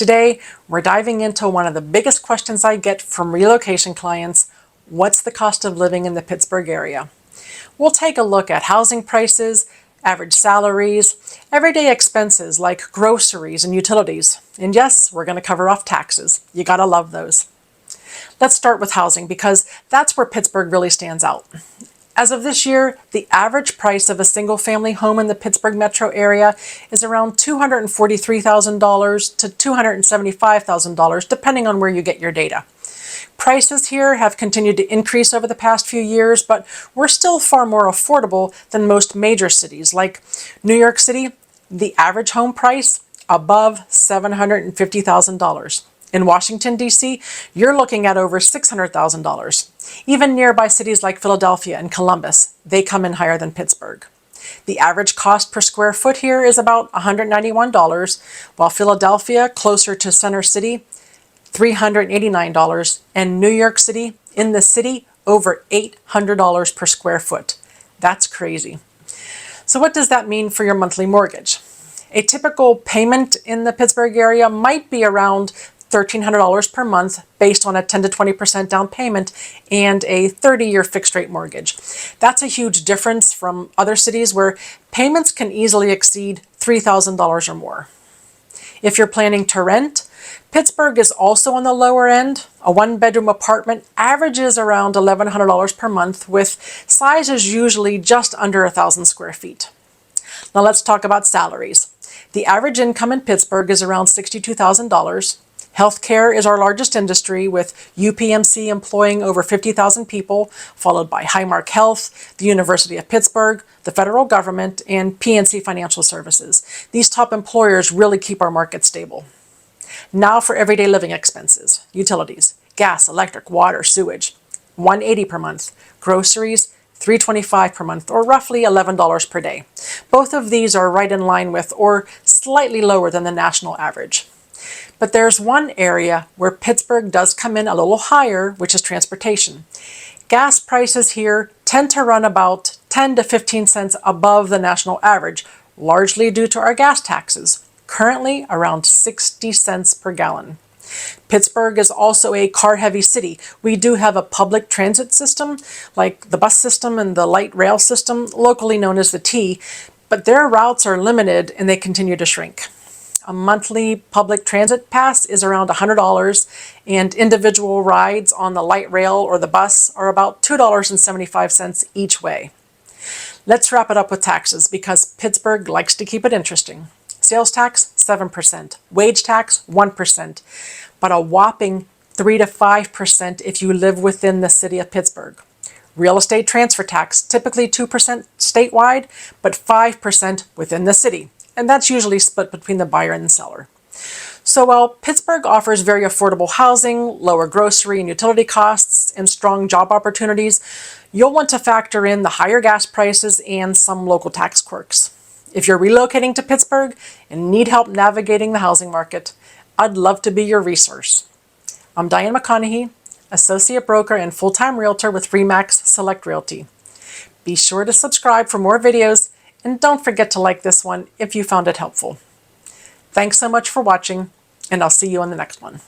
Today, we're diving into one of the biggest questions I get from relocation clients: what's the cost of living in the Pittsburgh area? We'll take a look at housing prices, average salaries, everyday expenses like groceries and utilities. And yes, we're going to cover off taxes. You gotta love those. Let's start with housing because that's where Pittsburgh really stands out. As of this year, the average price of a single-family home in the Pittsburgh metro area is around $243,000 to $275,000, depending on where you get your data. Prices here have continued to increase over the past few years, but we're still far more affordable than most major cities. Like New York City, the average home price above $750,000. In Washington, D.C., you're looking at over $600,000. Even nearby cities like Philadelphia and Columbus, they come in higher than Pittsburgh. The average cost per square foot here is about $191, while Philadelphia, closer to Center City, $389, and New York City, in the city, over $800 per square foot. That's crazy. So what does that mean for your monthly mortgage? A typical payment in the Pittsburgh area might be around $1,300 per month based on a 10 to 20% down payment and a 30-year fixed rate mortgage. That's a huge difference from other cities where payments can easily exceed $3,000 or more. If you're planning to rent, Pittsburgh is also on the lower end. A one-bedroom apartment averages around $1,100 per month, with sizes usually just under 1,000 square feet. Now let's talk about salaries. The average income in Pittsburgh is around $62,000. Healthcare is our largest industry, with UPMC employing over 50,000 people, followed by Highmark Health, the University of Pittsburgh, the federal government, and PNC Financial Services. These top employers really keep our market stable. Now for everyday living expenses: utilities, gas, electric, water, sewage, $180 per month. Groceries, $325 per month, or roughly $11 per day. Both of these are right in line with or slightly lower than the national average. But there's one area where Pittsburgh does come in a little higher, which is transportation. Gas prices here tend to run about 10 to 15 cents above the national average, largely due to our gas taxes, currently around 60 cents per gallon. Pittsburgh is also a car-heavy city. We do have a public transit system, like the bus system and the light rail system, locally known as the T, but their routes are limited and they continue to shrink. A monthly public transit pass is around $100, and individual rides on the light rail or the bus are about $2.75 each way. Let's wrap it up with taxes because Pittsburgh likes to keep it interesting. Sales tax, 7%. Wage tax, 1%. But a whopping 3 to 5% if you live within the city of Pittsburgh. Real estate transfer tax, typically 2% statewide, but 5% within the city. And that's usually split between the buyer and the seller. So while Pittsburgh offers very affordable housing, lower grocery and utility costs, and strong job opportunities, you'll want to factor in the higher gas prices and some local tax quirks. If you're relocating to Pittsburgh and need help navigating the housing market, I'd love to be your resource. I'm Diane McConaghy, Associate Broker and Full-Time Realtor with RE/MAX Select Realty. Be sure to subscribe for more videos, and don't forget to like this one if you found it helpful. Thanks so much for watching, and I'll see you on the next one.